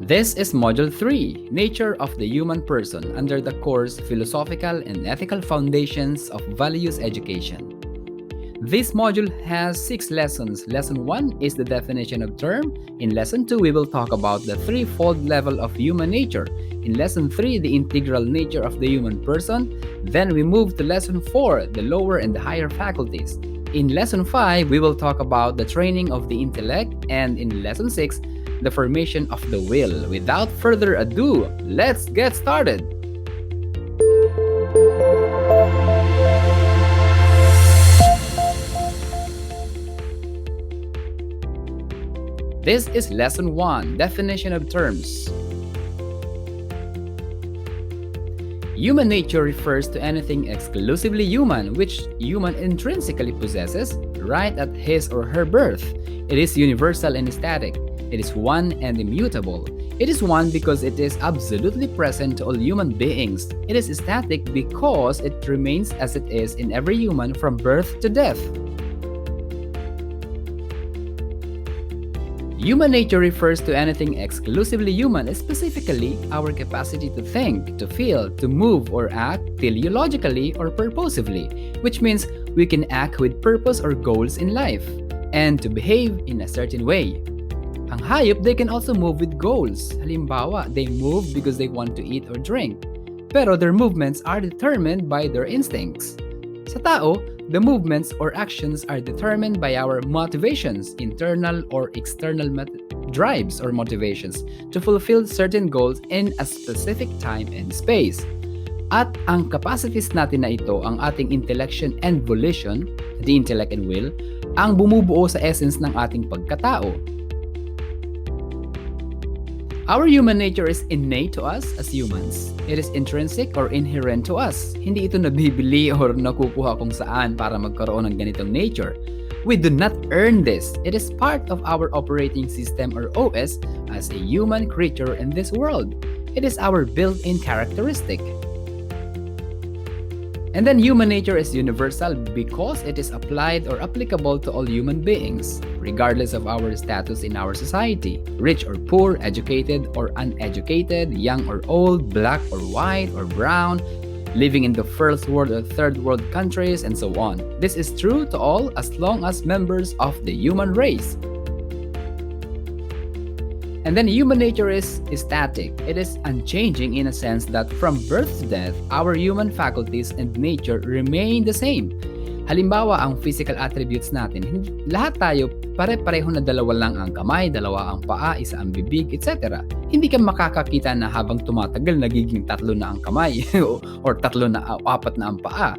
This is Module 3, Nature of the Human Person, under the course Philosophical and Ethical Foundations of Values Education. This module has 6 lessons. Lesson 1 is the definition of term. In Lesson 2, we will talk about the threefold level of human nature. In Lesson 3, the integral nature of the human person. Then we move to Lesson 4, the lower and the higher faculties. In Lesson 5, we will talk about the training of the intellect. And in Lesson 6, the formation of the will. Without further ado, let's get started! This is Lesson 1, Definition of Terms. Human nature refers to anything exclusively human, which human intrinsically possesses right at his or her birth. It is universal and static. It is one and immutable. It is one because it is absolutely present to all human beings. It is static because it remains as it is in every human from birth to death. Human nature refers to anything exclusively human, specifically our capacity to think, to feel, to move or act teleologically or purposively, which means we can act with purpose or goals in life, and to behave in a certain way. Ang hayop, they can also move with goals. Halimbawa, they move because they want to eat or drink. Pero their movements are determined by their instincts. Sa tao, the movements or actions are determined by our motivations, internal or external drives or motivations to fulfill certain goals in a specific time and space. At ang capacities natin na ito, ang ating intellection and volition, the intellect and will, ang bumubuo sa essence ng ating pagkatao. Our human nature is innate to us as humans. It is intrinsic or inherent to us. Hindi ito nabibili or nakukuha kung saan para magkaroon ng ganitong nature. We do not earn this. It is part of our operating system or OS as a human creature in this world. It is our built-in characteristic. And then human nature is universal because it is applied or applicable to all human beings, regardless of our status in our society, rich or poor, educated or uneducated, young or old, black or white or brown, living in the first world or third world countries, and so on. This is true to all as long as members of the human race. And then human nature is static. It is unchanging in a sense that from birth to death, our human faculties and nature remain the same. Halimbawa, ang physical attributes natin, lahat tayo pare-pareho na dalawa lang ang kamay, dalawa ang paa, isa ang bibig, etc. Hindi ka makakakita na habang tumatagal nagiging 3 na ang kamay or 4 na 4 na ang paa.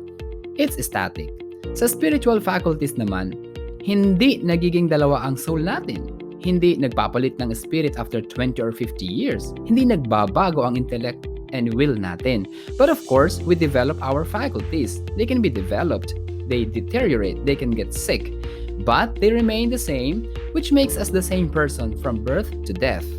It's static. Sa spiritual faculties naman, hindi nagiging dalawa ang soul natin. Hindi nagpapalit ng spirit after 20 or 50 years. Hindi nagbabago ang intellect and will natin. But of course, we develop our faculties. They can be developed. They deteriorate. They can get sick. But they remain the same, which makes us the same person from birth to death.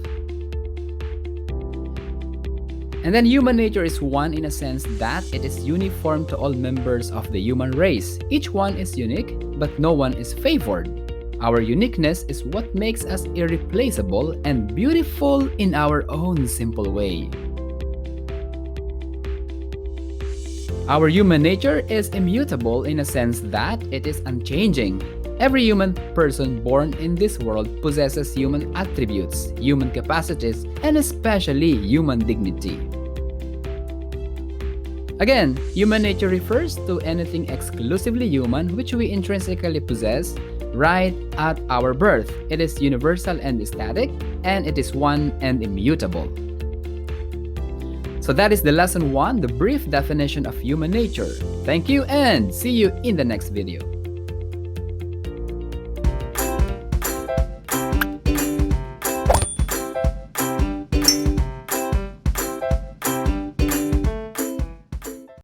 And then human nature is one in a sense that it is uniform to all members of the human race. Each one is unique, but no one is favored. Our uniqueness is what makes us irreplaceable and beautiful in our own simple way. Our human nature is immutable in a sense that it is unchanging. Every human person born in this world possesses human attributes, human capacities, and especially human dignity. Again, human nature refers to anything exclusively human which we intrinsically possess right at our birth. It is universal and static, and it is one and immutable. So that is the lesson 1, the brief definition of human nature. Thank you and see you in the next video.